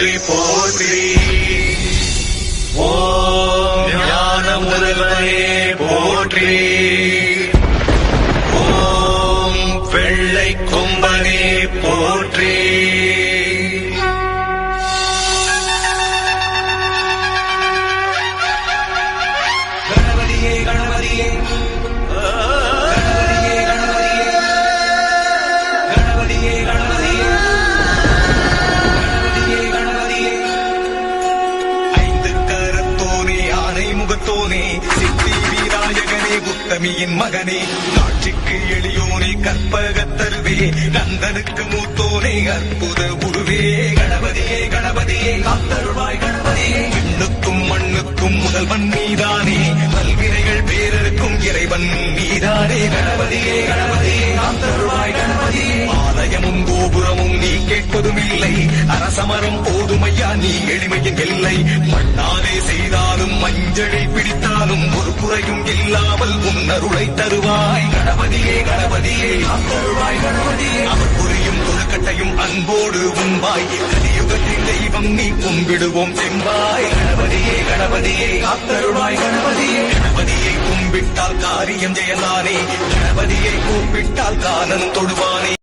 போற்றி போற்றி. ஓம் ஞான முதல்வனே போற்றி. ஓம் வெள்ளை கொம்பனே போற்றி. கணபதியே கணபதியே சித்தி விநாயகனே உத்தமியின் மகனே காட்சிக்கு எளியோனே கற்பகத்தருவே கந்தனுக்கு மூத்தோனே அற்புத உருவே கணபதியே கணபதியே காத்தருள்வாய் கணபதியே விண்ணுக்கும் மண்ணுக்கும் முதல்வன் நீதானே பல்வினைகள் பேரருக்கும் இறைவன் நீதானே கணபதியே கணபதியே காத்தருள்வாய் கணபதியே ஆலயமும் கோபுரமும் நீ கேட்பதும் இல்லை அரசமரம் போதுமையா நீ எளிமையின் எல்லை மண்ணாலே செய்தாலும் மஞ்சளை பிடித்தாலும் ஒரு குறையும் இல்லாமல் உன்னருளை தருவாய் கணபதியே கணபதியே தருவாய் கணபதியே அவர் புரியும் தொழுக்கட்டையும் அன்போடு உண்பாய் கலியுகத்தின் தெய்வம் நீ கும்பிடுவோம் செம்பாய் கணபதியே கணபதியே காத்தருவாய் கணபதியே கணபதியை கும்பிட்டால் காரியம் ஜெயலானே கணபதியை கூப்பிட்டால் காலன் தொடுவானே.